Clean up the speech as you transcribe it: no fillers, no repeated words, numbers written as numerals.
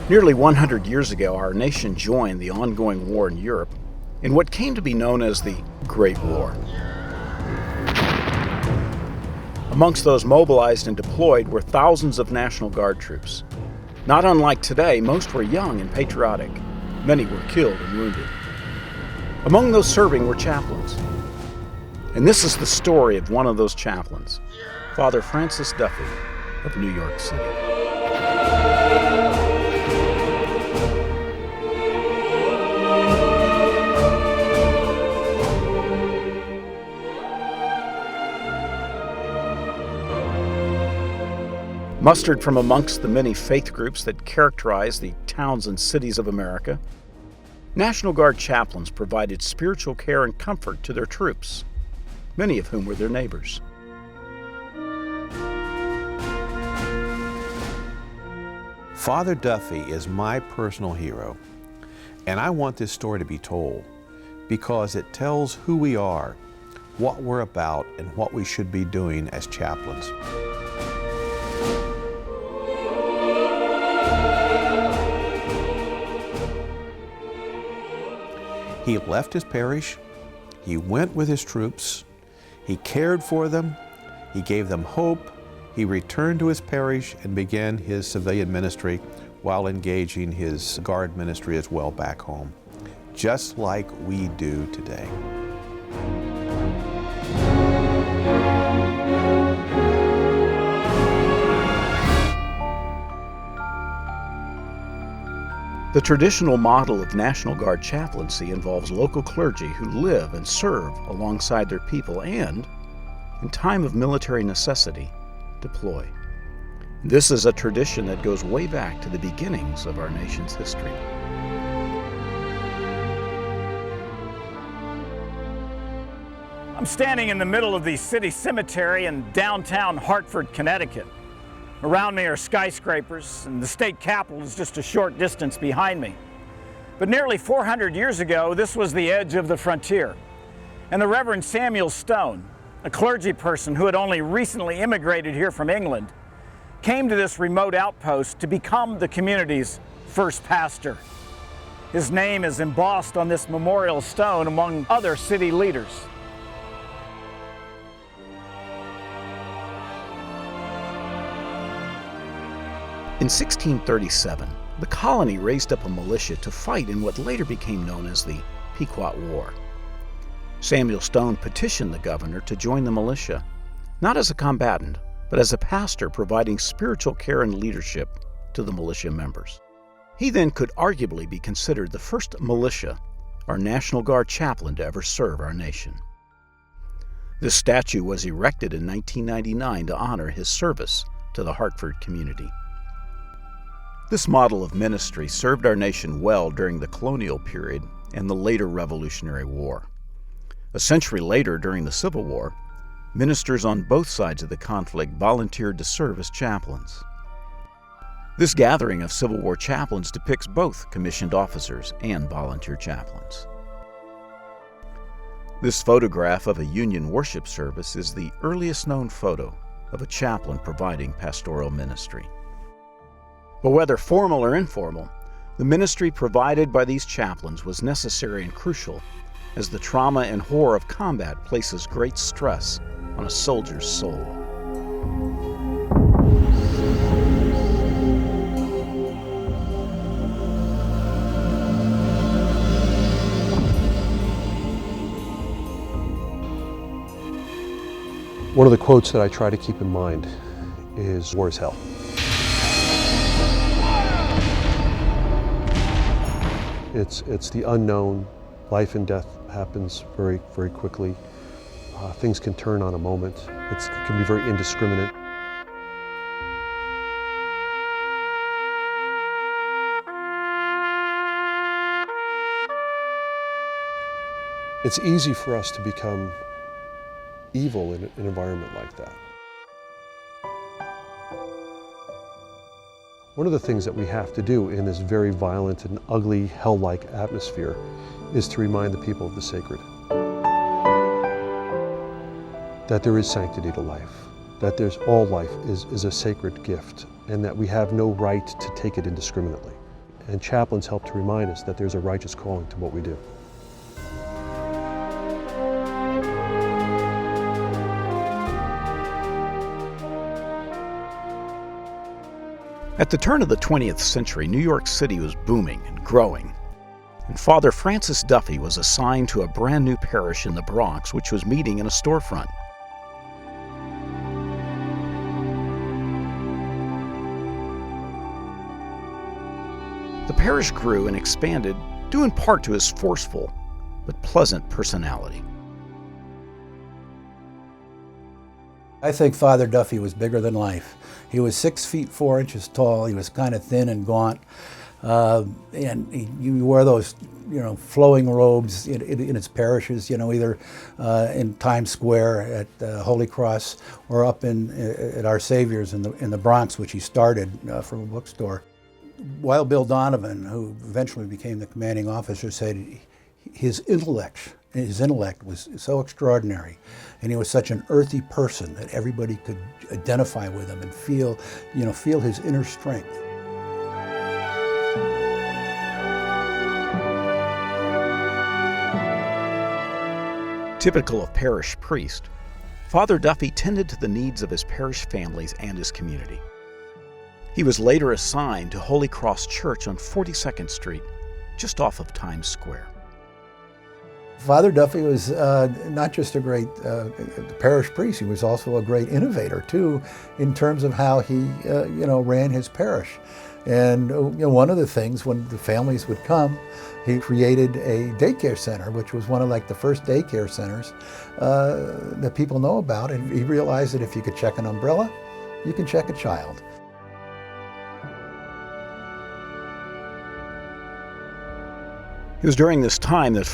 Nearly 100 years ago, our nation joined the ongoing war in Europe in what came to be known as the Great War. Amongst those mobilized and deployed were thousands of National Guard troops. Not unlike today, most were young and patriotic. Many were killed and wounded. Among those serving were chaplains. And this is the story of one of those chaplains, Father Francis Duffy of New York City. Mustered from amongst the many faith groups that characterize the towns and cities of America, National Guard chaplains provided spiritual care and comfort to their troops, many of whom were their neighbors. Father Duffy is my personal hero, and I want this story to be told because it tells who we are, what we're about, and what we should be doing as chaplains. He left his parish, he went with his troops, he cared for them, he gave them hope, he returned to his parish and began his civilian ministry while engaging his guard ministry as well back home, just like we do today. The traditional model of National Guard chaplaincy involves local clergy who live and serve alongside their people and, in time of military necessity, deploy. This is a tradition that goes way back to the beginnings of our nation's history. I'm standing in the middle of the city cemetery in downtown Hartford, Connecticut. Around me are skyscrapers, and the state capitol is just a short distance behind me. But nearly 400 years ago, this was the edge of the frontier. And the Reverend Samuel Stone, a clergy person who had only recently immigrated here from England, came to this remote outpost to become the community's first pastor. His name is embossed on this memorial stone among other city leaders. In 1637, the colony raised up a militia to fight in what later became known as the Pequot War. Samuel Stone petitioned the governor to join the militia, not as a combatant, but as a pastor providing spiritual care and leadership to the militia members. He then could arguably be considered the first militia or National Guard chaplain to ever serve our nation. This statue was erected in 1999 to honor his service to the Hartford community. This model of ministry served our nation well during the colonial period and the later Revolutionary War. A century later, during the Civil War, ministers on both sides of the conflict volunteered to serve as chaplains. This gathering of Civil War chaplains depicts both commissioned officers and volunteer chaplains. This photograph of a Union worship service is the earliest known photo of a chaplain providing pastoral ministry. But whether formal or informal, the ministry provided by these chaplains was necessary and crucial, as the trauma and horror of combat places great stress on a soldier's soul. One of the quotes that I try to keep in mind is, "War is hell." It's the unknown. Life and death happens very, very quickly. Things can turn on a moment. It can be very indiscriminate. It's easy for us to become evil in an environment like that. One of the things that we have to do in this very violent and ugly, hell-like atmosphere is to remind the people of the sacred. That there is sanctity to life, that all life is a sacred gift, and that we have no right to take it indiscriminately. And chaplains help to remind us that there's a righteous calling to what we do. At the turn of the 20th century, New York City was booming and growing, and Father Francis Duffy was assigned to a brand new parish in the Bronx, which was meeting in a storefront. The parish grew and expanded, due in part to his forceful but pleasant personality. I think Father Duffy was bigger than life. He was 6 feet 4 inches tall. He was kind of thin and gaunt, and he wore those, flowing robes in his parishes. Either in Times Square at Holy Cross or up at Our Savior's in the Bronx, which he started from a bookstore. Wild Bill Donovan, who eventually became the commanding officer, said his intellect was so extraordinary, and he was such an earthy person that everybody could identify with him and feel his inner strength. Typical of parish priest, Father Duffy tended to the needs of his parish families and his community. He was later assigned to Holy Cross Church on 42nd Street, just off of Times Square. Father Duffy was not just a great parish priest, he was also a great innovator too, in terms of how he ran his parish. And one of the things, when the families would come, he created a daycare center, which was one of the first daycare centers that people know about. And he realized that if you could check an umbrella, you can check a child. It was during this time that